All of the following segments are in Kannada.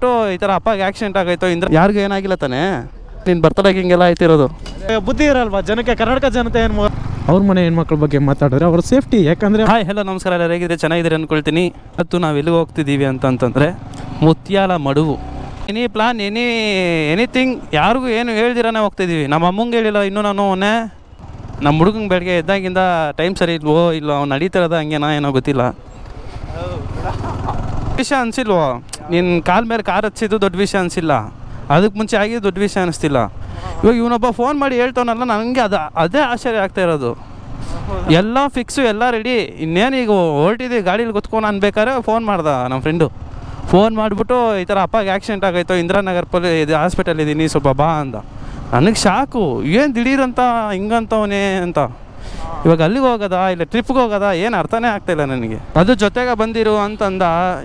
ಮಾಡಿಬಿಟ್ಟು ಈ ಥರ ಅಪ್ಪಗೆ ಆಕ್ಸಿಡೆಂಟ್ ಆಗೋಯ್ತು ಇಂದ್ರ ಯಾರಿಗೂ ಏನಾಗಿಲ್ಲ ತಾನೇ. ನೀನು ಬರ್ತಡೇಗೆ ಹಿಂಗೆಲ್ಲ ಆಯ್ತಿರೋದು ಬುದ್ಧಿ ಇರಲ್ವಾ ಜನಕ್ಕೆ? ಕರ್ನಾಟಕ ಜನತೆ ಏನು ಅವ್ರ ಮನೆ ಹೆಣ್ಮಕ್ಳ ಬಗ್ಗೆ ಮಾತಾಡಿದ್ರೆ ಅವ್ರ ಸೇಫ್ಟಿ. ಯಾಕಂದರೆ ಹಾಯ್ ಹಲೋ ನಮಸ್ಕಾರ, ಎಲ್ಲರೂ ಹೇಗಿದ್ರೆ ಚೆನ್ನಾಗಿದ್ದೀರಿ ಅಂದ್ಕೊಳ್ತೀನಿ. ಮತ್ತು ನಾವು ಎಲ್ಲಿಗೆ ಹೋಗ್ತಿದ್ದೀವಿ ಅಂತಂತಂದರೆ ಮುತ್ಯಾಲ ಮಡುವು. ಪ್ಲಾನ್ ಎನಿಥಿಂಗ್ ಯಾರಿಗೂ ಏನು ಹೇಳ್ದಿರಾನೆ ಹೋಗ್ತಿದ್ದೀವಿ. ನಮ್ಮ ಅಮ್ಮಂಗೆ ಹೇಳಿಲ್ಲ ಇನ್ನೂ. ನಾನು ನಮ್ಮ ಹುಡುಗಂಗೆ ಬೆಳಗ್ಗೆ ಎದ್ದಾಗಿಂದ ಟೈಮ್ ಸರಿ ಇಲ್ವೋ ಇಲ್ಲೋ ಅವ್ನು ನಡೀತಿರೋದ ಹಂಗೇನೋ ಏನೋ ಗೊತ್ತಿಲ್ಲ. ವಿಷಯ ಅನಿಸಿಲ್ವೋ? ನಿನ್ನ ಕಾಲ ಮೇಲೆ ಕಾರ್ ಹಚ್ಚಿದ್ದು ದೊಡ್ಡ ವಿಷಯ ಅನಿಸಿಲ್ಲ, ಅದಕ್ಕೆ ಮುಂಚೆ ಆಗಿದ್ದು ದೊಡ್ಡ ವಿಷಯ ಅನಿಸ್ತಿಲ್ಲ. ಇವಾಗ ಇವನೊಬ್ಬ ಫೋನ್ ಮಾಡಿ ಹೇಳ್ತಾವನಲ್ಲ, ನನಗೆ ಅದೇ ಆಶ್ಚರ್ಯ ಆಗ್ತಾ ಇರೋದು. ಎಲ್ಲ ಫಿಕ್ಸು, ಎಲ್ಲ ರೆಡಿ, ಇನ್ನೇನು ಈಗ ಹೊರಟಿದ್ದೀವಿ ಗಾಡೀಲಿ ಗೊತ್ಕೊಂಡು ಅನ್ಬೇಕಾದ್ರೆ ಫೋನ್ ಮಾಡ್ದೆ ನಮ್ಮ ಫ್ರೆಂಡು. ಫೋನ್ ಮಾಡಿಬಿಟ್ಟು ಈ ಥರ ಅಪ್ಪಗೆ ಆಕ್ಸಿಡೆಂಟ್ ಆಗೋಯ್ತು, ಇಂದಿರಾನಗರ ಇದು ಹಾಸ್ಪಿಟಲ್ ಇದ್ದೀನಿ, ಸ್ವಲ್ಪ ಬಾ ಅಂದ. ನನಗೆ ಶಾಕು, ಏನು ದಿಢೀರಂತ ಹಿಂಗಂತವನೇ ಅಂತ. ಇವಾಗ ಅಲ್ಲಿಗೆ ಹೋಗೋದಾ ಇಲ್ಲ ಟ್ರಿಪ್ಗೆ ಹೋಗೋದಾ ಏನು ಅರ್ಥನೇ ಆಗ್ತಾಯಿಲ್ಲ ನನಗೆ. ಅದು ಜೊತೆಗೆ ಬಂದಿರು ಅಂತಂದ.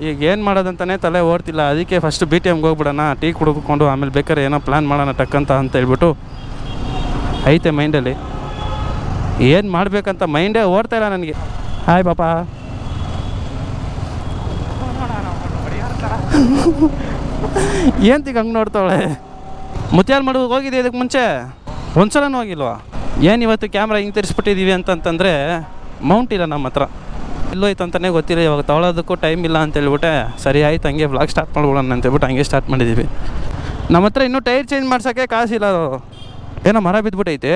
ಈಗ ಏನು ಮಾಡೋದಂತಲೇ ತಲೆ ಓಡ್ತಿಲ್ಲ. ಅದಕ್ಕೆ ಫಸ್ಟ್ BTMಗೆ ಹೋಗ್ಬಿಡೋಣ, ಟೀ ಕುಡಿದುಕೊಂಡು ಆಮೇಲೆ ಬೇಕಾದ್ರೆ ಏನೋ ಪ್ಲ್ಯಾನ್ ಮಾಡೋಣ ಟಕ್ಕಂತ ಅಂತ ಹೇಳ್ಬಿಟ್ಟು ಐತೆ ಮೈಂಡಲ್ಲಿ. ಏನು ಮಾಡಬೇಕಂತ ಮೈಂಡೇ ಓಡ್ತಾಯಿಲ್ಲ ನನಗೆ. ಹಾಯ್ ಪಾಪಾ. ಏನು ತಿಗ ಹಂಗೆ ನೋಡ್ತಾವಳೆ? ಮುತ್ಯಾಲ ಮಡುವಿಗೆ ಹೋಗಿದೆ ಇದಕ್ಕೆ ಮುಂಚೆ ಒಂದ್ಸಲನೂ ಹೋಗಿಲ್ವಾ? ಏನು ಇವತ್ತು ಕ್ಯಾಮ್ರಾ ಹಿಂಗೆ ತಿರ್ಸ್ಬಿಟ್ಟಿದ್ದೀವಿ ಅಂತಂತಂದರೆ ಮೌಂಟ್ ಇಲ್ಲ ನಮ್ಮ ಹತ್ರ, ಎಲ್ಲೋಯ್ತು ಅಂತಲೇ ಗೊತ್ತಿಲ್ಲ. ಇವಾಗ ತೊಗೊಳೋದಕ್ಕೂ ಟೈಮ್ ಇಲ್ಲ ಅಂತ ಹೇಳ್ಬಿಟ್ಟೆ ಸರಿ ಆಯ್ತು ಹಂಗೆ ವ್ಲಾಗ್ ಸ್ಟಾರ್ಟ್ ಮಾಡ್ಬಿಡೋಣ ಅಂತೇಳ್ಬಿಟ್ಟು ಹಂಗೆ ಸ್ಟಾರ್ಟ್ ಮಾಡಿದ್ದೀವಿ. ನಮ್ಮ ಹತ್ರ ಇನ್ನೂ ಟೈರ್ ಚೇಂಜ್ ಮಾಡ್ಸೋಕ್ಕೆ ಕಾಸಿಲ್ಲ. ಏನೋ ಮರ ಬಿದ್ದುಬಿಟ್ಟೈತೆ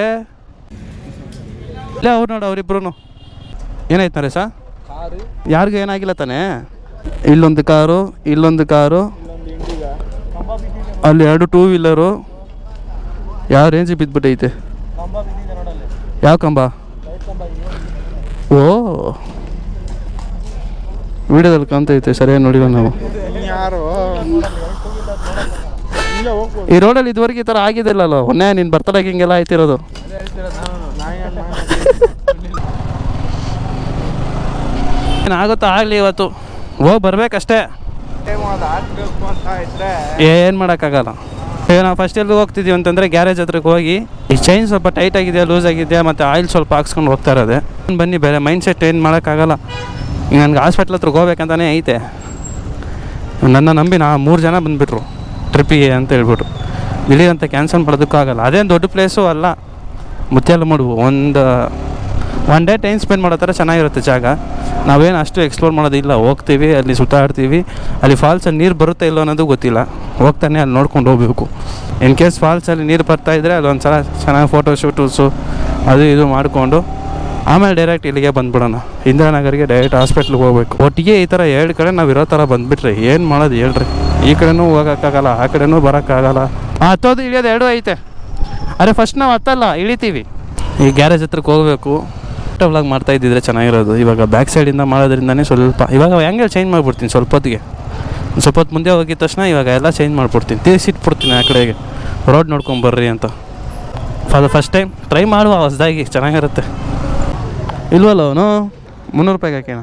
ಇಲ್ಲ. ಅವ್ರು ನೋಡು ಅವರಿಬ್ರು ಏನಾಯ್ತು ನರೇಶ? ಯಾರಿಗೂ ಏನಾಗಿಲ್ಲ ತಾನೇ? ಇಲ್ಲೊಂದು ಕಾರು, ಇಲ್ಲೊಂದು ಕಾರು, ಅಲ್ಲಿ 2 ಟೂ ವೀಲರು. ಯಾವ ರೇಂಜಿಗೆ ಬಿದ್ದುಬಿಟ್ಟೈತೆ? ಯಾವ ಕಂಬ? ಓ ವಿಡಿಯೋದಲ್ಲಿ ಕಾಣ್ತೈತೆ, ಸರಿಯಾಗಿ ನೋಡಿಲ್ಲ ನಾವು. ಈ ರೋಡಲ್ಲಿ ಇದುವರೆಗೆ ಈ ಥರ ಆಗಿದ್ದಿಲ್ಲಲ್ಲ. ಒನ್ನೆ ನೀನು ಬರ್ತಡೇಗೆ ಹಿಂಗೆಲ್ಲ ಆಯ್ತಿರೋದು. ಏನಾಗುತ್ತೋ ಆಗಲಿ, ಇವತ್ತು ಹೋಗಿ ಬರ್ಬೇಕಷ್ಟೇ, ಏನು ಮಾಡೋಕ್ಕಾಗಲ್ಲ. ಈಗ ನಾವು ಫಸ್ಟ್ ಎಲ್ಲಿಗೆ ಹೋಗ್ತಿದ್ದೀವಿ ಅಂತಂದರೆ ಗ್ಯಾರೇಜ್ ಹತ್ರಕ್ಕೆ ಹೋಗಿ ಈ ಚೈನ್ ಸ್ವಲ್ಪ ಟೈಟ್ ಆಗಿದೆಯಾ ಲೂಸ್ ಆಗಿದೆಯಾ ಮತ್ತು ಆಯಿಲ್ ಸ್ವಲ್ಪ ಹಾಕ್ಸ್ಕೊಂಡು ಹೋಗ್ತಾ ಇರೋದೆ. ಬನ್ನಿ, ಬೇರೆ ಮೈಂಡ್ ಸೆಟ್ ಏನು ಮಾಡೋಕ್ಕಾಗಲ್ಲ. ಈಗ ನನಗೆ ಹಾಸ್ಪಿಟ್ಲ್ ಹತ್ರಕ್ಕೆ ಹೋಗ್ಬೇಕಂತಲೇ ಐತೆ. ನನ್ನ ನಂಬಿ 3 ಜನ ಬಂದುಬಿಟ್ರು ಟ್ರಿಪ್ಪಿಗೆ ಅಂತ ಹೇಳ್ಬಿಟ್ಟು. ಇಲ್ಲಿದಂತ ಕ್ಯಾನ್ಸಲ್ ಮಾಡೋದಕ್ಕೂ ಆಗಲ್ಲ. ಅದೇನು ದೊಡ್ಡ ಪ್ಲೇಸು ಅಲ್ಲ Muthyala Maduvu. One day time spend ಮಾಡೋ ಥರ ಚೆನ್ನಾಗಿರುತ್ತೆ ಜಾಗ. ನಾವೇನು ಅಷ್ಟು ಎಕ್ಸ್ಪ್ಲೋರ್ ಮಾಡೋದಿಲ್ಲ. ಹೋಗ್ತೀವಿ, ಅಲ್ಲಿ ಸುತ್ತಾಡ್ತೀವಿ. ಅಲ್ಲಿ ಫಾಲ್ಸಲ್ಲಿ ನೀರು ಬರುತ್ತೆ ಇಲ್ಲೋ ಅನ್ನೋದು ಗೊತ್ತಿಲ್ಲ. ಹೋಗ್ತಾನೆ ಅಲ್ಲಿ ನೋಡ್ಕೊಂಡು ಹೋಗಬೇಕು. ಇನ್ ಕೇಸ್ ಫಾಲ್ಸಲ್ಲಿ ನೀರು ಬರ್ತಾಯಿದ್ರೆ ಅಲ್ಲೊಂದು ಸಲ ಚೆನ್ನಾಗಿ ಫೋಟೋ ಶೂಟುಸು ಅದು ಇದು ಮಾಡಿಕೊಂಡು ಆಮೇಲೆ ಡೈರೆಕ್ಟ್ ಇಲ್ಲಿಗೆ ಬಂದುಬಿಡೋಣ. ಇಂದಿರಾನಗರ್ಗೆ ಡೈರೆಕ್ಟ್ ಹಾಸ್ಪಿಟ್ಲಿಗೆ ಹೋಗ್ಬೇಕು. ಒಟ್ಟಿಗೆ ಈ ಥರ 2 ಕಡೆ ನಾವು ಇರೋ ಥರ ಬಂದುಬಿಟ್ರೆ ಏನು ಮಾಡೋದು ಹೇಳ್ರಿ? ಈ ಕಡೆನೂ ಹೋಗೋಕ್ಕಾಗಲ್ಲ, ಆ ಕಡೆನೂ ಬರೋಕ್ಕಾಗಲ್ಲ. ಹತ್ತೋದು ಇಳಿಯೋದು 2 ಐತೆ. ಅರೆ ಫಸ್ಟ್ ನಾವು ಹತ್ತಲ್ಲ, ಇಳಿತೀವಿ. ಈ ಗ್ಯಾರೇಜ್ ಹತ್ರಕ್ಕೆ ಹೋಗಬೇಕು. ವ್ಲಾಗ್ ಮಾಡ್ತಾ ಇದ್ದಿದ್ರೆ ಚೆನ್ನಾಗಿರೋದು. ಇವಾಗ ಬ್ಯಾಕ್ ಸೈಡಿಂದ ಮಾಡೋದ್ರಿಂದನೇ ಸ್ವಲ್ಪ ಇವಾಗ ಆ್ಯಂಗಲ್ ಚೇಂಜ್ ಮಾಡಿಬಿಡ್ತೀನಿ ಸ್ವಲ್ಪ ಹೊತ್ತಿಗೆ. ಸ್ವಲ್ಪ ಹೊತ್ತು ಮುಂದೆ ಹೋಗಿದ ತಕ್ಷಣ ಇವಾಗ ಎಲ್ಲ ಚೇಂಜ್ ಮಾಡಿಬಿಡ್ತೀನಿ, ತಿರ್ಸಿಟ್ಬಿಡ್ತೀನಿ ಆ ಕಡೆಗೆ. ರೋಡ್ ನೋಡ್ಕೊಂಬರ್ರಿ ಅಂತ. ಫಸ್ಟ್ ಟೈಮ್ ಟ್ರೈ ಮಾಡುವ ಹೊಸದಾಗಿ, ಚೆನ್ನಾಗಿರುತ್ತೆ. ಇಲ್ವಲ್ಲ ಅವನು 300 ರೂಪಾಯಿಗೆ ಹಾಕ್ಯಾನ.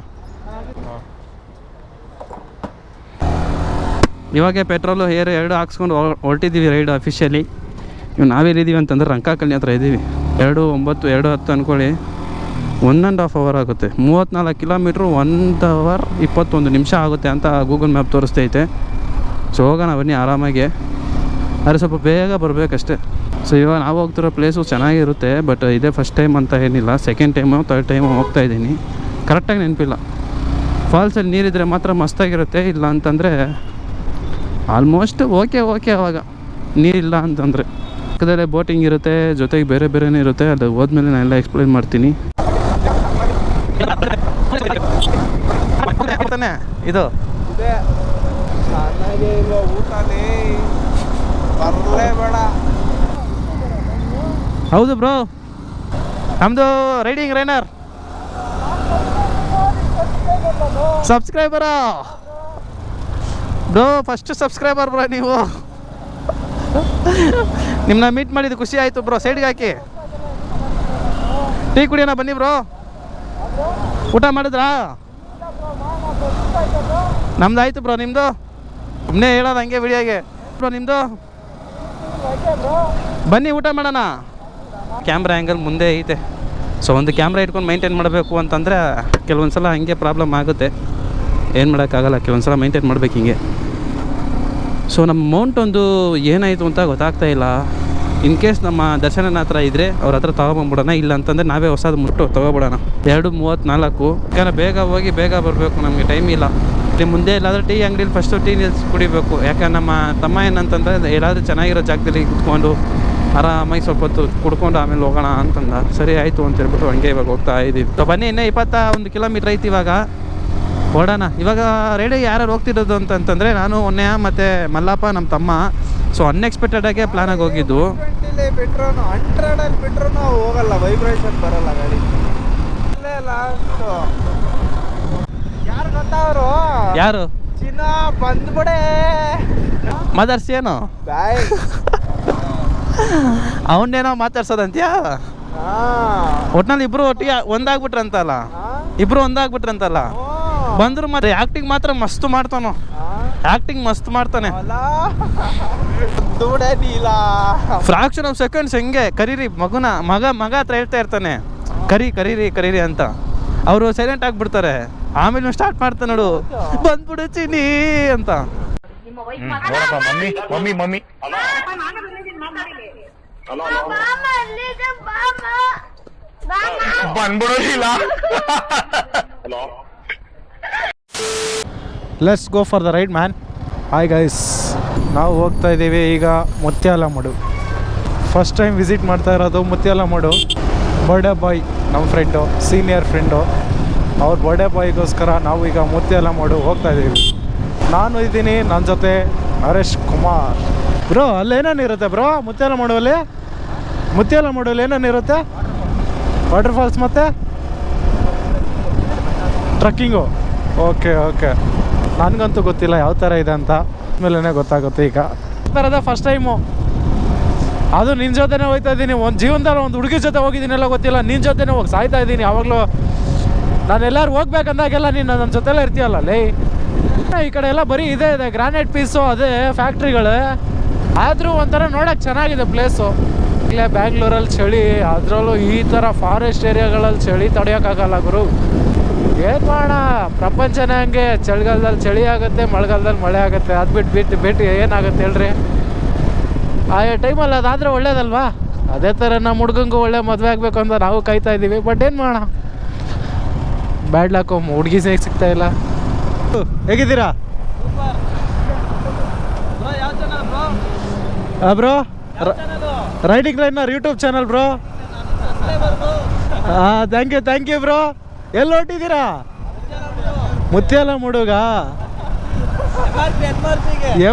ಇವಾಗೆ ಪೆಟ್ರೋಲು ಏರ್ 2 ಹಾಕ್ಸ್ಕೊಂಡು ಹೊರಟಿದ್ದೀವಿ ರೈಡ್ ಅಫಿಷಿಯಲಿ. ಇವು ನಾವೆಲ್ಲಿದ್ದೀವಿ ಅಂತಂದ್ರೆ ರಂಕಾಕಲ್ನಿ ಹತ್ರ ಇದ್ದೀವಿ. 2:09 2:10 ಅಂದ್ಕೊಳ್ಳಿ. 1.5 ಅವರ್ ಆಗುತ್ತೆ. 34 ಕಿಲೋಮೀಟ್ರು 1 ಅವರ್ 21 ನಿಮಿಷ ಆಗುತ್ತೆ ಅಂತ ಗೂಗಲ್ ಮ್ಯಾಪ್ ತೋರಿಸ್ತೈತೆ. ಸೊ ಹೋಗೋಣ ಬನ್ನಿ ಆರಾಮಾಗಿ. ಆದರೆ ಸ್ವಲ್ಪ ಬೇಗ ಬರಬೇಕಷ್ಟೇ. ಸೊ ಇವಾಗ ನಾವು ಹೋಗ್ತಿರೋ ಪ್ಲೇಸು ಚೆನ್ನಾಗಿರುತ್ತೆ. ಬಟ್ ಇದೇ ಫಸ್ಟ್ ಟೈಮ್ ಅಂತ ಏನಿಲ್ಲ, ಸೆಕೆಂಡ್ ಟೈಮು 3rd ಟೈಮು ಹೋಗ್ತಾಯಿದ್ದೀನಿ. ಕರೆಕ್ಟಾಗಿ ನೆನಪಿಲ್ಲ. ಫಾಲ್ಸಲ್ಲಿ ನೀರಿದ್ರೆ ಮಾತ್ರ ಮಸ್ತಾಗಿರುತ್ತೆ, ಇಲ್ಲ ಅಂತಂದರೆ ಆಲ್ಮೋಸ್ಟ್ ಓಕೆ ಅವಾಗ ನೀರಿಲ್ಲ ಅಂತಂದರೆ. ಪಕ್ಕದಲ್ಲೇ ಬೋಟಿಂಗ್ ಇರುತ್ತೆ, ಜೊತೆಗೆ ಬೇರೆ ಬೇರೆನೇ ಇರುತ್ತೆ. ಅದು ಹೋದ್ಮೇಲೆ ನಾನು ಎಲ್ಲ ಎಕ್ಸ್ಪ್ಲೈನ್ ಮಾಡ್ತೀನಿ. ಇದು ಹೌದು ಬ್ರೋ, ನಮ್ಮದು ರೈಡಿಂಗ್ ರೈನರ್ ಸಬ್ಸ್ಕ್ರೈಬರಾ ಬ್ರೋ, ಫಸ್ಟ್ ಸಬ್ಸ್ಕ್ರೈಬರ್ ಬ್ರೋ ನೀವು. ನಿಮ್ಮನ್ನ ಮೀಟ್ ಮಾಡಿದ್ದು ಖುಷಿ ಆಯಿತು ಬ್ರೋ. ಸೈಡ್ಗೆ ಹಾಕಿ ಟೀ ಕುಡಿಯೋಣ ಬನ್ನಿ ಬ್ರೋ. ಊಟ ಮಾಡಿದ್ರಾ? ನಮ್ದು ಆಯಿತು ಬ್ರೋ. ನಿಮ್ಮದು ಸುಮ್ಮನೆ ಹೇಳೋದು ಹಂಗೆ ವಿಡಿಯೋಗೆ ಬ್ರೋ. ನಿಮ್ಮದು ಬನ್ನಿ ಊಟ ಮಾಡೋಣ. ಕ್ಯಾಮ್ರಾ ಆ್ಯಂಗಲ್ ಮುಂದೆ ಐತೆ. ಸೊ ಒಂದು ಕ್ಯಾಮ್ರಾ ಇಟ್ಕೊಂಡು ಮೈಂಟೈನ್ ಮಾಡಬೇಕು ಅಂತಂದರೆ ಕೆಲವೊಂದು ಸಲ ಹಂಗೆ ಪ್ರಾಬ್ಲಮ್ ಆಗುತ್ತೆ. ಏನು ಮಾಡೋಕ್ಕಾಗಲ್ಲ, ಕೆಲವೊಂದು ಸಲ ಮೈಂಟೈನ್ ಮಾಡ್ಬೇಕು ಹಿಂಗೆ. ಸೊ ಸೊ ನಮ್ಮ ಅಮೌಂಟ್ ಒಂದು ಏನಾಯಿತು ಅಂತ ಗೊತ್ತಾಗ್ತಾ ಇಲ್ಲ. ಇನ್ ಕೇಸ್ ನಮ್ಮ ದರ್ಶನನ ಹತ್ರ ಇದ್ದರೆ ಅವ್ರ ಹತ್ರ ತೊಗೊಬಂದ್ಬಿಡೋಣ, ಇಲ್ಲ ಅಂತಂದರೆ ನಾವೇ ಹೊಸದು ಮುಟ್ಟು ತೊಗೊಬಿಡೋಣ. 2:34 ಯಾಕಂದರೆ ಬೇಗ ಹೋಗಿ ಬೇಗ ಬರಬೇಕು, ನಮಗೆ ಟೈಮ್ ಇಲ್ಲ. ಮುಂದೆ ಎಲ್ಲಾದರೂ ಟೀ ಅಂಗಡಿಲಿ ಫಸ್ಟು ಟೀ ನಿಲ್ಸಿ ಕುಡಿಬೇಕು. ಯಾಕಂದ್ರೆ ನಮ್ಮ ತಮ್ಮ ಏನಂತಂದರೆ ಎಲ್ಲಾದರೂ ಚೆನ್ನಾಗಿರೋ ಜಾಗದಲ್ಲಿ ಕುತ್ಕೊಂಡು ಆರಾಮಾಗಿ ಸ್ವಲ್ಪ ಹೊತ್ತು ಕುಡ್ಕೊಂಡು ಆಮೇಲೆ ಹೋಗೋಣ ಅಂತಂದ. ಸರಿ ಆಯಿತು ಅಂತ ಹೇಳ್ಬಿಟ್ಟು ಹಂಗೆ ಇವಾಗ ಹೋಗ್ತಾ ಇದ್ದೀವಿ. ಸೊ ಬನ್ನಿ, ಇನ್ನೂ 21 ಕಿಲೋಮೀಟ್ರ್ ಐತಿ, ಇವಾಗ ಓಡೋಣ. ಇವಾಗ ರೆಡಿ ಯಾರು ಹೋಗ್ತಿರೋದು ಅಂತಂದರೆ ನಾನು ಒನ್ನೆಯ ಮತ್ತು ಮಲ್ಲಪ್ಪ ನಮ್ಮ ತಮ್ಮ. ಸೊ ಅನ್ಎಕ್ಸ್ಪೆಕ್ಟೆಡಾಗೆ ಪ್ಲಾನಾಗಿ ಹೋಗಿದ್ದು. ಬಿಟ್ರು 100 ಬಿಟ್ರು ಹೋಗಲ್ಲ, ವೈಬ್ರೇಷನ್ ಬರಲ್ಲ ಗಾಡಿ. ಯಾರು ಗೊತ್ತವರು? ಯಾರು? ಚಿನ್ನ ಬಂದ್ಬಿಡೆ ಮಾತಾಡ್ಸಿ ಏನು ಬಾಯ್. ಅವನ್ನೇನೋ ಮಾತಾಡ್ಸೋದಂತ್ಯಾ? ಒಟ್ನಲ್ಲಿ ಇಬ್ರು ಒಟ್ಟಿಗೆ ಒಂದಾಗ್ಬಿಟ್ರಂತಲ್ಲ, ಇಬ್ರು ಒಂದಾಗ್ಬಿಟ್ರಂತಲ್ಲ. ಬಂದ್ರು ಮತ್ತೆ ಆ್ಯಕ್ಟಿಂಗ್ ಮಾತ್ರ ಮಸ್ತ್ ಮಾಡ್ತಾನೋ, ಆ್ಯಕ್ಟಿಂಗ್ ಮಸ್ತ್ ಮಾಡ್ತಾನೆ. ಫ್ರಾಕ್ಷನ್ ಆಫ್ ಸೆಕೆಂಡ್ಸ್ ಹೆಂಗೆ ಕರೀರಿ ಮಗ ಹತ್ರ ಹೇಳ್ತಾ ಇರ್ತಾನೆ, ಕರೀರಿ ಅಂತ. ಅವರು ಸೈಲೆಂಟ್ ಆಗಿಬಿಡ್ತಾರೆ. ಆಮೇಲೆ ಸ್ಟಾರ್ಟ್ ಮಾಡ್ತಾನೆ ನೋಡು, ಬಂದ್ಬಿಡು ಚಿನಿ ಅಂತ. ಮಮ್ಮಿ ಬಂದ್ಬಿಡೋದಿಲ್ಲ. Let's go for the ride man. Hi guys, ನಾವು ಹೋಗ್ತಾ ಇದ್ದೀವಿ ಈಗ ಮುತ್ಯಾಲಮಡು. ಫಸ್ಟ್ ಟೈಮ್ ವಿಸಿಟ್ ಮಾಡ್ತಾ ಇರೋದು ಮುತ್ಯಾಲಮಡು. ಬರ್ಡೇ ಬಾಯ್ ನಮ್ಮ ಫ್ರೆಂಡು, ಸೀನಿಯರ್ ಫ್ರೆಂಡು, ಅವ್ರ ಬರ್ಡೇ ಬಾಯ್ಗೋಸ್ಕರ ನಾವು ಈಗ ಮುತ್ಯಾಲಮಡು ಹೋಗ್ತಾ ಇದ್ದೀವಿ. ನಾನು ಇದ್ದೀನಿ, ನನ್ನ ಜೊತೆ ನರೇಶ್ ಕುಮಾರ್. ಬ್ರೋ ಅಲ್ಲಿ ಏನೇನಿರುತ್ತೆ ಬ್ರೋ ಮುತ್ಯಾಲಮಡುವಲ್ಲಿ? ಮುತ್ಯಾಲಮಡುವಲ್ಲಿ ಏನೇನಿರುತ್ತೆ? ವಾಟರ್ ಫಾಲ್ಸ್ ಮತ್ತು ಟ್ರಕ್ಕಿಂಗು. ಓಕೆ ನನಗಂತೂ ಗೊತ್ತಿಲ್ಲ ಯಾವ ಥರ ಇದೆ ಅಂತ, ಆಮೇಲೆ ಗೊತ್ತಾಗುತ್ತೆ. ಈಗ ಥರದ ಫಸ್ಟ್ ಟೈಮು, ಅದು ನಿನ್ನ ಜೊತೆನೇ ಹೋಗ್ತಾ ಇದ್ದೀನಿ. ಒಂದು ಜೀವನದಲ್ಲಿ ಒಂದು ಹುಡುಗಿ ಜೊತೆ ಹೋಗಿದ್ದೀನೆಲ್ಲ ಗೊತ್ತಿಲ್ಲ, ನಿನ್ನ ಜೊತೆನೇ ಹೋಗಿ ಸಾಯ್ತಾ ಇದ್ದೀನಿ. ಯಾವಾಗಲೂ ನಾನು ಎಲ್ಲರೂ ಹೋಗ್ಬೇಕಂದಾಗೆಲ್ಲ ನೀನು ನನ್ನ ಜೊತೆಲ್ಲ ಇರ್ತೀಯಲ್ಲ ಲೇ. ಈ ಕಡೆ ಎಲ್ಲ ಬರೀ ಇದೆ ಗ್ರಾನೈಟ್ ಪೀಸು, ಅದೇ ಫ್ಯಾಕ್ಟ್ರಿಗಳು. ಆದರೂ ಒಂಥರ ನೋಡೋಕ್ಕೆ ಚೆನ್ನಾಗಿದೆ ಪ್ಲೇಸು. ಇಲ್ಲೇ ಬ್ಯಾಂಗ್ಳೂರಲ್ಲಿ ಚಳಿ, ಅದರಲ್ಲೂ ಈ ಥರ ಫಾರೆಸ್ಟ್ ಏರಿಯಾಗಳಲ್ಲಿ ಚಳಿ ತಡೆಯೋಕ್ಕಾಗಲ್ಲ ಗುರು. ಏನು ಮಾಡೋಣ, ಪ್ರಪಂಚನೇ ಹಂಗೆ. ಚಳಿಗಾಲದಲ್ಲಿ ಚಳಿ ಆಗುತ್ತೆ, ಮಳೆಗಾಲದಲ್ಲಿ ಮಳೆ ಆಗುತ್ತೆ. ಅದು ಬಿಟ್ಟು ಏನಾಗುತ್ತೆ ಹೇಳ್ರಿ? ಆಯಾ ಟೈಮಲ್ಲಿ ಅದಾದರೆ ಒಳ್ಳೇದಲ್ವಾ? ಅದೇ ಥರ ನಮ್ಮ ಹುಡ್ಗಂಗೂ ಒಳ್ಳೆ ಮದುವೆ ಆಗಬೇಕು ಅಂತ ನಾವು ಕಾಯ್ತಾ ಇದ್ದೀವಿ. ಬಟ್ ಏನು ಮಾಡೋಣ, ಬ್ಯಾಡ್ ಲಾಕು, ಹುಡುಗಿ ಸಿಗ್ತಾ ಇಲ್ಲ. ಹೇಗಿದ್ದೀರಾ bro? Riding liner YouTube channel bro. Thank you bro. ಎಲ್ಲಿ ಹೊಟ್ಟಿದ್ದೀರಾ? ಮುತ್ಯಾಲಮಡುಗ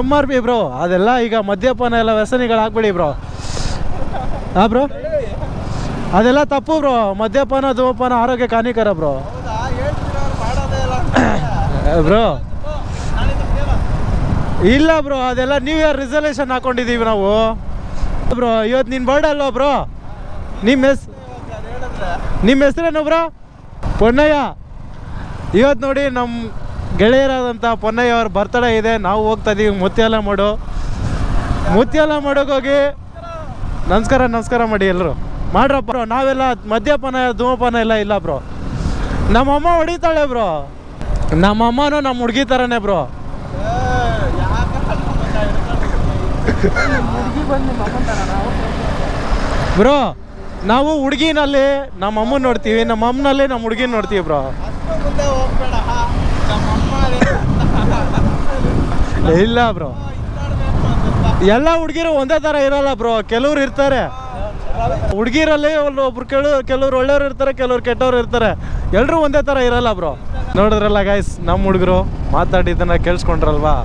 MRP ಬ್ರೋ. ಅದೆಲ್ಲ ಈಗ ಮದ್ಯಪಾನ ಎಲ್ಲ ವ್ಯಸನಿಗಳಾಗ್ಬಿಡಿ ಬ್ರೋ. ಬ್ರೋ ಅದೆಲ್ಲ ತಪ್ಪು ಬ್ರೋ. ಮದ್ಯಪಾನ ಧೂಮಪಾನ ಆರೋಗ್ಯಕ್ಕೆ ಹಾನಿಕರ ಬ್ರೋ. ಇಲ್ಲ ಬ್ರೋ, ಅದೆಲ್ಲ ನ್ಯೂ ಇಯರ್ ರಿಸಲ್ಯೂಷನ್ ಹಾಕೊಂಡಿದ್ದೀವಿ ನಾವು ಬ್ರೋ. ಇವತ್ತು ನಿನ್ನ ಬರ್ಡೇ ಅಲ್ವಾ ಬ್ರೋ? ನಿಮ್ಮ ಹೆಸರೇನು ಬ್ರೋ? ಪೊನ್ನಯ್ಯ. ಇವತ್ತು ನೋಡಿ ನಮ್ಮ ಗೆಳೆಯರಾದಂಥ ಪೊನ್ನಯ್ಯ ಅವ್ರ ಬರ್ತಡೇ ಇದೆ. ನಾವು ಹೋಗ್ತಾ ಇದ್ದೀವಿ ಮುತ್ಯಾಲಮಡುಗೆ ಹೋಗಿ ನಮಸ್ಕಾರ ಮಾಡಿ ಎಲ್ಲರೂ ಮಾಡ್ರಪ್ಪ ಬ್ರೋ. ನಾವೆಲ್ಲ ಮದ್ಯಪಾನ ಧೂಮಪಾನ ಎಲ್ಲ ಇಲ್ಲ ಬ್ರೋ. ನಮ್ಮಮ್ಮ ಹೊಡಿತಾಳೆ ಬ್ರೋ. ನಮ್ಮಮ್ಮನೂ ನಮ್ಮ ಹುಡುಗಿ ಥರನೇ ಬ್ರೋ. ಬ್ರೋ ನಾವು ಹುಡುಗಿನಲ್ಲಿ ನಮ್ಮ ಅಮ್ಮನ ನೋಡ್ತೀವಿ, ನಮ್ಮ ಅಮ್ಮನಲ್ಲಿ ನಮ್ಮ ಹುಡುಗಿನ ನೋಡ್ತೀವಿ ಬ್ರೋ. ಇಲ್ಲ ಬ್ರೋ, ಎಲ್ಲ ಹುಡುಗಿರು ಒಂದೇ ಥರ ಇರಲ್ಲ ಬ್ರೋ. ಕೆಲವ್ರು ಇರ್ತಾರೆ ಹುಡುಗಿರಲ್ಲಿ, ಒಬ್ಬರು ಕೆಲವ್ರು ಒಳ್ಳೆಯವ್ರು ಇರ್ತಾರೆ, ಕೆಲವ್ರು ಕೆಟ್ಟವ್ರು ಇರ್ತಾರೆ. ಎಲ್ಲರೂ ಒಂದೇ ಥರ ಇರಲ್ಲ ಬ್ರೋ. ನೋಡಿದ್ರಲ್ಲ ಗೈಸ್, ನಮ್ಮ ಹುಡುಗರು ಮಾತಾಡಿದ್ದನ್ನು ಕೇಳಿಸ್ಕೊಂಡ್ರಲ್ವಾ?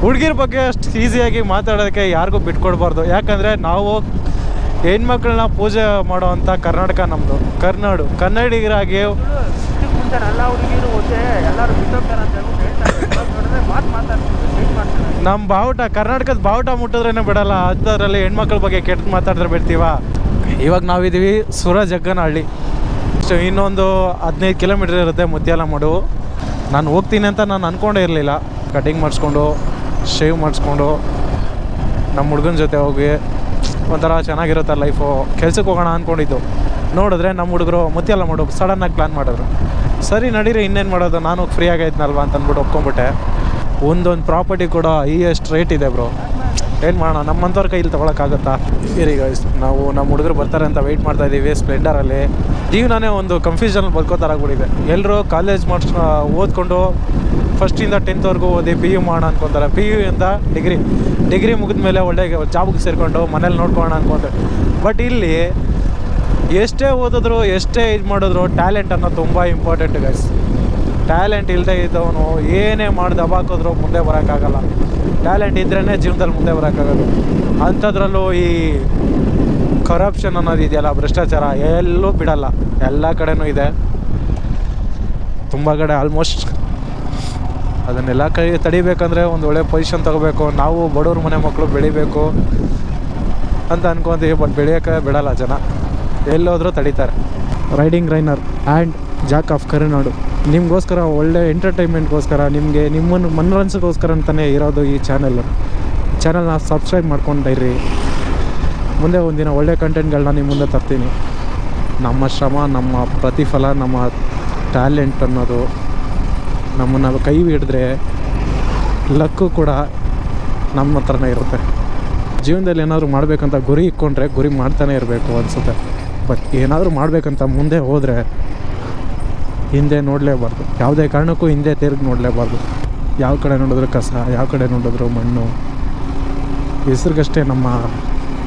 ಹುಡುಗಿರ ಬಗ್ಗೆ ಅಷ್ಟು ಈಸಿಯಾಗಿ ಮಾತಾಡೋದಕ್ಕೆ ಯಾರಿಗೂ ಬಿಟ್ಕೊಡ್ಬಾರ್ದು. ಯಾಕಂದರೆ ನಾವು ಹೆಣ್ಮಕ್ಳನ್ನ ಪೂಜೆ ಮಾಡೋವಂಥ ಕರ್ನಾಟಕ ನಮ್ಮದು. ಕನ್ನಡಿಗರಾಗಿ ಎಲ್ಲ ಹುಡುಗಿರು ಎಲ್ಲರೂ ನಮ್ಮ ಬಾವುಟ, ಕರ್ನಾಟಕದ ಬಾವುಟ ಮುಟ್ಟಿದ್ರೇ ಬಿಡಲ್ಲ. ಅದರಲ್ಲಿ ಹೆಣ್ಮಕ್ಳ ಬಗ್ಗೆ ಕೆಟ್ಟ ಮಾತಾಡಿದ್ರೆ ಬಿಡ್ತೀವ? ಇವಾಗ ನಾವಿದ್ದೀವಿ ಸುರಜಗ್ಗನಹಳ್ಳಿ. ಇನ್ನೊಂದು 15 ಕಿಲೋಮೀಟ್ರ್ ಇರುತ್ತೆ ಮುತ್ಯಾಲಮಡು. ನಾನು ಹೋಗ್ತೀನಿ ಅಂತ ನಾನು ಅಂದ್ಕೊಂಡೇ ಇರಲಿಲ್ಲ. ಕಟಿಂಗ್ ಮಾಡಿಸ್ಕೊಂಡು ಶೇವ್ ಮಾಡಿಸ್ಕೊಂಡು ನಮ್ಮ ಹುಡುಗನ ಜೊತೆ ಹೋಗಿ ಒಂಥರ ಚೆನ್ನಾಗಿರುತ್ತೆ ಲೈಫು. ಕೆಲ್ಸಕ್ಕೆ ಹೋಗೋಣ ಅಂದ್ಕೊಂಡಿದ್ದು. ನೋಡಿದ್ರೆ ನಮ್ಮ ಹುಡುಗರು ಮುತ್ಯಾಲಮಡು ಸಡನ್ನಾಗಿ ಪ್ಲ್ಯಾನ್ ಮಾಡಿದ್ರು. ಸರಿ ನಡೀರಿ, ಇನ್ನೇನು ಮಾಡೋದು, ನಾನು ಫ್ರೀ ಆಗೈದ್ನಲ್ವ ಅಂತ ಅಂದ್ಬಿಟ್ಟು ಒಪ್ಕೊಂಬಿಟ್ಟೆ. ಒಂದೊಂದು ಪ್ರಾಪರ್ಟಿ ಕೂಡ ಹೈಯೆಸ್ಟ್ ರೇಟ್ ಇದೆ ಬ್ರೋ. ಏನು ಮಾಡೋಣ, ನಮ್ಮಂಥವ್ರ ಕೈಲಿ ತೊಗೊಳಕ್ಕಾಗತ್ತಾ? ಸರಿ ಗೈಸ್, ನಾವು ನಮ್ಮ ಹುಡುಗರು ಬರ್ತಾರೆ ಅಂತ ವೆಯ್ಟ್ ಮಾಡ್ತಾ ಇದ್ದೀವಿ ಸ್ಪ್ಲೆಂಡರಲ್ಲಿ. ಜೀವನನೇ ಒಂದು ಕನ್ಫ್ಯೂಷನಲ್ಲಿ ಬದುಕೋತಾರಾಗ್ಬಿಟ್ಟಿದೆ. ಎಲ್ಲರೂ ಕಾಲೇಜ್ ಓದ್ಕೊಂಡು ಫಸ್ಟಿಂದ 10th ಓದಿ PU ಮಾಡೋಣ ಅನ್ಕೊತಾರೆ. PU ಇಂದ ಡಿಗ್ರಿ ಮುಗಿದ ಮೇಲೆ ಒಳ್ಳೆ ಜಾಬ್ಗೆ ಸೇರಿಕೊಂಡು ಮನೇಲಿ ನೋಡ್ಕೊಳ್ಳೋಣ ಅನ್ಕೊಂತಾರೆ. ಬಟ್ ಇಲ್ಲಿ ಎಷ್ಟೇ ಓದಿದ್ರು ಎಷ್ಟೇ ಇದು ಮಾಡಿದ್ರು ಟ್ಯಾಲೆಂಟ್ ಅನ್ನೋದು ತುಂಬ ಇಂಪಾರ್ಟೆಂಟ್ ಗೈಸ್. ಟ್ಯಾಲೆಂಟ್ ಇಲ್ಲದೆ ಇದ್ದವನು ಏನೇ ಮಾಡಿ ದಬಾಕಿದ್ರು ಮುಂದೆ ಬರೋಕ್ಕಾಗಲ್ಲ. ಟ್ಯಾಲೆಂಟ್ ಇದ್ರೇ ಜೀವನದಲ್ಲಿ ಮುಂದೆ ಬರೋಕ್ಕಾಗಲ್ಲ. ಅಂಥದ್ರಲ್ಲೂ ಈ ಕರಪ್ಷನ್ ಅನ್ನೋದು ಇದೆಯಲ್ಲ, ಭ್ರಷ್ಟಾಚಾರ ಎಲ್ಲೂ ಬಿಡಲ್ಲ, ಎಲ್ಲ ಕಡೆನೂ ಇದೆ. ತುಂಬ ಕಡೆ ಆಲ್ಮೋಸ್ಟ್ ಅದನ್ನೆಲ್ಲ ತಡಿಬೇಕಂದ್ರೆ ಒಂದು ಒಳ್ಳೆ ಪೊಸಿಷನ್ ತೊಗೋಬೇಕು. ನಾವು ಬಡವ್ರ ಮನೆ ಮಕ್ಕಳು ಬೆಳಿಬೇಕು ಅಂತ ಅನ್ಕೊತೀವಿ, ಬಟ್ ಬೆಳೆಯೋಕ್ಕೆ ಬಿಡಲ್ಲ ಜನ. ಎಲ್ಲೋದ್ರೂ ತಡೀತಾರೆ. ರೈಡಿಂಗ್ ರೈನರ್ ಆ್ಯಂಡ್ ಜಾಕ್ ಆಫ್ ಕರುನಾಡು ನಿಮಗೋಸ್ಕರ, ಒಳ್ಳೆ ಎಂಟರ್ಟೈನ್ಮೆಂಟ್ಗೋಸ್ಕರ, ನಿಮಗೆ ನಿಮ್ಮನ್ನು ಮನೋರಂಜನೆಗೋಸ್ಕರ ಅಂತಲೇ ಇರೋದು ಈ ಚಾನಲ್ನ ಸಬ್ಸ್ಕ್ರೈಬ್ ಮಾಡ್ಕೊಂಡಿರಿ. ಮುಂದೆ ಒಂದಿನ ಒಳ್ಳೆ ಕಂಟೆಂಟ್ಗಳನ್ನ ನಿಮ್ಮ ಮುಂದೆ ತರ್ತೀನಿ. ನಮ್ಮ ಶ್ರಮ, ನಮ್ಮ ಪ್ರತಿಫಲ, ನಮ್ಮ ಟ್ಯಾಲೆಂಟ್ ಅನ್ನೋದು ನಮ್ಮನ್ನು ಕೈ ಹಿಡಿದ್ರೆ ಲಕ್ಕು ಕೂಡ ನಮ್ಮ ಹತ್ರನೇ ಇರುತ್ತೆ. ಜೀವನದಲ್ಲಿ ಏನಾದರೂ ಮಾಡಬೇಕಂತ ಗುರಿ ಇಟ್ಕೊಂಡ್ರೆ ಗುರಿ ಮಾಡ್ತಾನೆ ಇರಬೇಕು ಅನಿಸುತ್ತೆ. ಬಟ್ ಏನಾದರೂ ಮಾಡಬೇಕಂತ ಮುಂದೆ ಹೋದರೆ ಹಿಂದೆ ನೋಡಲೇಬಾರ್ದು. ಯಾವುದೇ ಕಾರಣಕ್ಕೂ ಹಿಂದೆ ತಿರುಗಿ ನೋಡಲೇಬಾರ್ದು. ಯಾವ ಕಡೆ ನೋಡಿದ್ರು ಕಸ, ಯಾವ ಕಡೆ ನೋಡಿದ್ರು ಮಣ್ಣು. ಹೆಸ್ರಿಗಷ್ಟೇ ನಮ್ಮ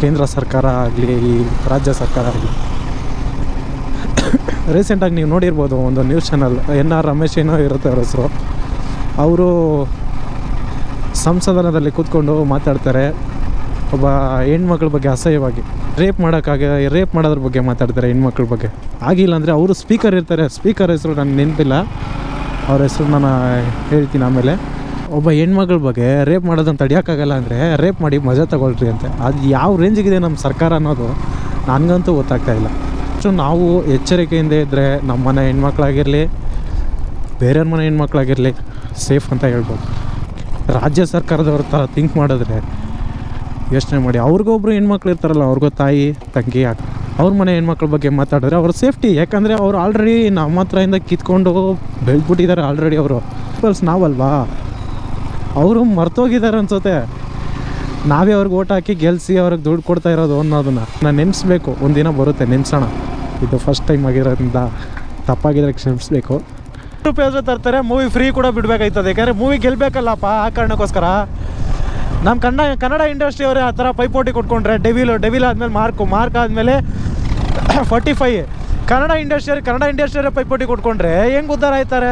ಕೇಂದ್ರ ಸರ್ಕಾರ ಆಗಲಿ, ಈ ರಾಜ್ಯ ಸರ್ಕಾರ ಆಗಲಿ. ರೀಸೆಂಟಾಗಿ ನೀವು ನೋಡಿರ್ಬೋದು, ಒಂದು ನ್ಯೂಸ್ ಚಾನಲ್ NR ರಮೇಶ್ ಏನೋ ಇರುತ್ತೆ ಅವ್ರ ಹೆಸರು. ಅವರು ಸಂಸದನದಲ್ಲಿ ಕೂತ್ಕೊಂಡು ಮಾತಾಡ್ತಾರೆ ಒಬ್ಬ ಹೆಣ್ಮಕ್ಳ ಬಗ್ಗೆ ಅಸಹ್ಯವಾಗಿ. ರೇಪ್ ಮಾಡೋದ್ರ ಬಗ್ಗೆ ಮಾತಾಡ್ತಾರೆ ಹೆಣ್ಮಕ್ಳ ಬಗ್ಗೆ. ಆಗಿಲ್ಲ ಅಂದರೆ ಅವರು ಸ್ಪೀಕರ್ ಇರ್ತಾರೆ, ಸ್ಪೀಕರ್ ಹೆಸರು ನನಗೆ ನೆನಪಿಲ್ಲ, ಅವ್ರ ಹೆಸರು ನಾನು ಹೇಳ್ತೀನಿ ಆಮೇಲೆ. ಒಬ್ಬ ಹೆಣ್ಮಕ್ಳ ಬಗ್ಗೆ ರೇಪ್ ಮಾಡೋದನ್ನು ತಡೆಯೋಕ್ಕಾಗಲ್ಲ ಅಂದರೆ ರೇಪ್ ಮಾಡಿ ಮಜಾ ತಗೊಳ್ರಿ ಅಂತೆ. ಅದು ಯಾವ ರೇಂಜಿಗಿದೆ ನಮ್ಮ ಸರ್ಕಾರ ಅನ್ನೋದು ನನಗಂತೂ ಗೊತ್ತಾಗ್ತಾಯಿಲ್ಲ. ಸೊ ನಾವು ಎಚ್ಚರಿಕೆಯಿಂದ ಇದ್ದರೆ ನಮ್ಮ ಮನೆ ಹೆಣ್ಮಕ್ಳಾಗಿರಲಿ, ಬೇರೆಯವ್ರ ಮನೆ ಹೆಣ್ಮಕ್ಳಾಗಿರಲಿ ಸೇಫ್ ಅಂತ ಹೇಳ್ಬೋದು. ರಾಜ್ಯ ಸರ್ಕಾರದವ್ರ ಥರ ಥಿಂಕ್ ಮಾಡಿದ್ರೆ ಯೋಚನೆ ಮಾಡಿ, ಅವ್ರಿಗೊಬ್ರು ಹೆಣ್ಮಕ್ಳು ಇರ್ತಾರಲ್ಲ, ಅವ್ರಿಗೂ ತಾಯಿ ತಂಗಿ ಅವ್ರ ಮನೆ ಹೆಣ್ಮಕ್ಳ ಬಗ್ಗೆ ಮಾತಾಡಿದ್ರೆ ಅವ್ರ ಸೇಫ್ಟಿ. ಯಾಕಂದರೆ ಅವ್ರು ಆಲ್ರೆಡಿ ನಮ್ಮ ಹತ್ರದಿಂದ ಕಿತ್ಕೊಂಡು ಬೆಳೆದ್ಬಿಟ್ಟಿದ್ದಾರೆ ಆಲ್ರೆಡಿ. ಅವರು ಪೀಪಲ್ಸ್ ನಾವಲ್ವಾ, ಅವರು ಮರ್ತೋಗಿದ್ದಾರೆ ಅನ್ಸುತ್ತೆ. ನಾವೇ ಅವ್ರಿಗೆ ಓಟ್ ಹಾಕಿ ಗೆಲ್ಲಿಸಿ ಅವ್ರಿಗೆ ದುಡ್ಡು ಕೊಡ್ತಾ ಇರೋದು ಅನ್ನೋದನ್ನು ನಾನು ನೆನೆಸ್ಬೇಕು. ಒಂದಿನ ಬರುತ್ತೆ, ನೆನೆಸೋಣ. ಇದು ಫಸ್ಟ್ ಟೈಮ್ ಆಗಿರೋದ್ರಿಂದ ತಪ್ಪಾಗಿದ್ರೆ ಕ್ಷಮಿಸಬೇಕು. ರೂಪಾಯಿ ತರ್ತಾರೆ, ಮೂವಿ ಫ್ರೀ ಕೂಡ ಬಿಡಬೇಕಾಯ್ತದೆ. ಯಾಕಂದರೆ ಮೂವಿ ಗೆಲ್ಲಬೇಕಲ್ಲಪ್ಪ, ಆ ಕಾರಣಕ್ಕೋಸ್ಕರ. ನಮ್ಮ ಕನ್ನಡ ಇಂಡಸ್ಟ್ರಿಯವರೇ ಆ ಥರ ಪೈಪೋಟಿ ಕೊಟ್ಕೊಂಡ್ರೆ, ಡೆವಿಲ್ ಆದಮೇಲೆ ಮಾರ್ಕ್ ಆದಮೇಲೆ 45 ಕನ್ನಡ ಇಂಡಸ್ಟ್ರಿಯವರೇ ಪೈಪೋಟಿ ಕೊಟ್ಕೊಂಡ್ರೆ ಹೆಂಗೆ ಉದ್ಧಾರ ಆಯ್ತಾರೆ?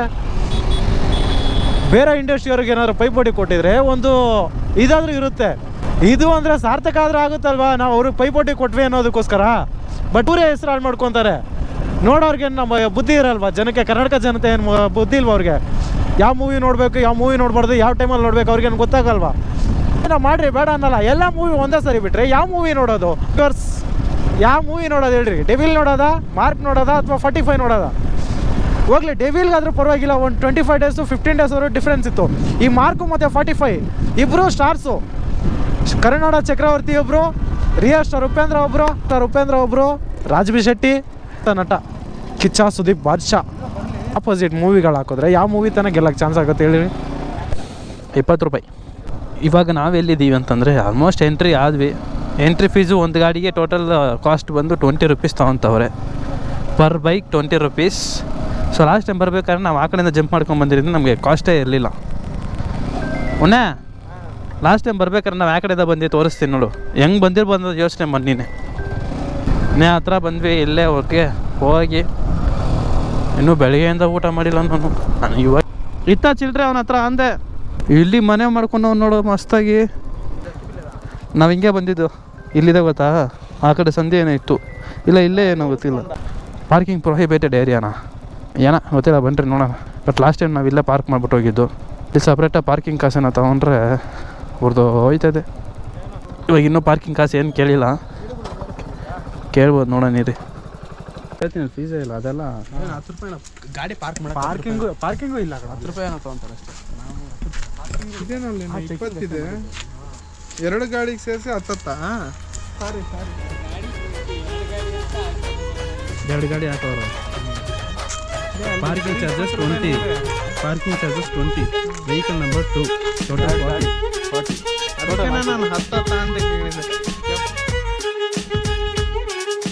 ಬೇರೆ ಇಂಡಸ್ಟ್ರಿಯವ್ರಿಗೆ ಏನಾದ್ರು ಪೈಪೋಟಿ ಕೊಟ್ಟಿದ್ರೆ ಒಂದು ಇದಾದರೂ ಇರುತ್ತೆ. ಇದು ಅಂದರೆ ಸಾರ್ಥಕ ಆದರೂ ಆಗುತ್ತಲ್ವಾ, ನಾವು ಅವ್ರಿಗೆ ಪೈಪೋಟಿ ಕೊಟ್ವಿ ಅನ್ನೋದಕ್ಕೋಸ್ಕರ. ಬಟ್ ಊರೇ ಹೆಸರು ಹಾಳು ಮಾಡ್ಕೊತಾರೆ. ನೋಡೋರಿಗೆ ನಮ್ಮ ಬುದ್ಧಿ ಇರಲ್ವಾ ಜನಕ್ಕೆ? ಕರ್ನಾಟಕ ಜನತೆ ಏನು ಬುದ್ಧಿ ಇಲ್ವ ಅವ್ರಿಗೆ? ಯಾವ ಮೂವಿ ನೋಡಬೇಕು, ಯಾವ ಮೂವಿ ನೋಡ್ಬಾರ್ದು, ಯಾವ ಟೈಮಲ್ಲಿ ನೋಡಬೇಕು ಅವ್ರಿಗೇನು ಗೊತ್ತಾಗಲ್ವಾ? ನಾವು ಮಾಡಿರಿ ಬೇಡ ಅನ್ನಲ್ಲ. ಎಲ್ಲ ಮೂವಿ ಒಂದೇ ಸರಿ ಬಿಟ್ಟರೆ ಯಾವ ಮೂವಿ ನೋಡೋದು? ಯಾವ ಮೂವಿ ನೋಡೋದು ಹೇಳ್ರಿ? ಡೆವಿಲ್ ನೋಡೋದಾ, ಮಾರ್ಕ್ ನೋಡೋದಾ, ಅಥವಾ 45 ನೋಡೋದಾ? ಹೋಗ್ಲಿ, ಡೆವಿಲ್ಗಾದರೂ ಪರವಾಗಿಲ್ಲ, ಒಂದು 25 days 15 days ಡಿಫ್ರೆನ್ಸ್ ಇತ್ತು. ಈ ಮಾರ್ಕು ಮತ್ತು 45 ಇಬ್ಬರು ಸ್ಟಾರ್ಸು. ಕರುನಾಡ ಚಕ್ರವರ್ತಿ ಒಬ್ಬರು, ರಿಯಲ್ ಸ್ಟಾರ್ ಉಪೇಂದ್ರ ಒಬ್ಬರು, ರಾಜ್ಬಿ ಶೆಟ್ಟಿ ನಟ, ಕಿಚ್ಚ ಸುದೀಪ್ ಬಾದ್ಶಾ. ಆಪೋಸಿಟ್ ಮೂವಿಗಳು ಹಾಕಿದ್ರೆ ಯಾವ ಮೂವಿ ತನಕ ಗೆಲ್ಲಕ್ಕೆ ಚಾನ್ಸ್ ಆಗುತ್ತೆ ಹೇಳಿ? 20 ರೂಪಾಯಿ. ಇವಾಗ ನಾವೆಲ್ಲಿದ್ದೀವಿ ಅಂತಂದರೆ ಆಲ್ಮೋಸ್ಟ್ ಎಂಟ್ರಿ ಆದ್ವಿ. ಎಂಟ್ರಿ ಫೀಸು ಒಂದು ಗಾಡಿಗೆ ಟೋಟಲ್ ಕಾಸ್ಟ್ ಬಂದು 20 ರೂಪೀಸ್ ತೊಗೊತವ್ರೆ. Per bike 20 rupees. So last time ಬರ್ಬೇಕಾದ್ರೆ ನಾವು ಆ ಕಡೆಯಿಂದ ಜಂಪ್ ಮಾಡ್ಕೊಂಡು ಬಂದಿರೋದು, ನಮಗೆ ಕಾಸ್ಟೇ ಇರಲಿಲ್ಲ. ಲಾಸ್ಟ್ ಟೈಮ್ ಬರ್ಬೇಕಾದ್ರೆ ನಾವು ಆ ಕಡೆಯಿಂದ ಬಂದು ತೋರಿಸ್ತೀನಿ ನೋಡು, ಹೆಂಗೆ ಬಂದಿರ್ಬಂದು ಯೋಚನೆ ಮಾಡಿ ನೀನೇ ಹತ್ರ ಬಂದ್ವಿ. ಇಲ್ಲೇ ಹೋಗಿ ಇನ್ನೂ ಬೆಳಗ್ಗೆಯಿಂದ ಊಟ ಮಾಡಿಲ್ಲ ನಾನು ಇವಾಗ ಚಿಲ್ಡ್ರೆ ಅವನ ಹತ್ರ ಅಂದೆ, ಇಲ್ಲಿ ಮನೆ ಮಾಡ್ಕೊಂಡು ನೋಡು ಮಸ್ತಾಗಿ. ನಾವು ಹಿಂಗೆ ಬಂದಿದ್ದು, ಇಲ್ಲಿದೆ ಗೊತ್ತಾ, ಆ ಕಡೆ ಸಂಧಿ ಏನೋ ಇತ್ತು, ಇಲ್ಲ ಇಲ್ಲೇ ಏನೋ ಗೊತ್ತಿಲ್ಲ. ಪಾರ್ಕಿಂಗ್ ಪ್ರೊಹಿಬಿಟೆಡ್ ಏರಿಯಾನಾ ಏನೋ ಗೊತ್ತಿಲ್ಲ, ಬನ್ನಿರಿ ನೋಡೋಣ. ಬಟ್ ಲಾಸ್ಟ್ ಟೈಮ್ ನಾವು ಇಲ್ಲೇ ಪಾರ್ಕ್ ಮಾಡ್ಬಿಟ್ಟು ಹೋಗಿದ್ದು. ಇಲ್ಲಿ ಸಪ್ರೇಟಾಗಿ ಪಾರ್ಕಿಂಗ್ ಕಾಸನ್ನು ತೊಗೊಂಡ್ರೆ ಅವ್ರದ್ದು ಹೋಯ್ತದೆ. ಇವಾಗ ಇನ್ನೂ ಪಾರ್ಕಿಂಗ್ ಕಾಸು ಏನು ಕೇಳಿಲ್ಲ, ಕೇಳ್ಬೋದು ನೋಡೋಣ ರೀ. ಹೇಳ್ತೀನಿ ಫೀಸೇ ಇಲ್ಲ ಅದೆಲ್ಲ. 10 ರೂಪಾಯಿ ಗಾಡಿ ಪಾರ್ಕ್ ಮಾಡಿ, ಪಾರ್ಕಿಂಗು ಇಲ್ಲ. 10 ರೂಪಾಯಿ ತೊಗೊಂತಾರೆ ಅಷ್ಟೇ. ಇದೇನಲ್ಲಿ 20 ಇದೆ, 2 ಗಾಡಿಗೆ ಸೇರಿಸಿ 10. ಸಾರಿ 2 ಗಾಡಿ ಹಾಕೋರು. Parking charges 20. Parking charges 20, vehicle number 2, total 40. ಅದಕ್ಕೆ ನಾನು ಹತ್ತ ಅಂತ ಕೇಳಿದೆ.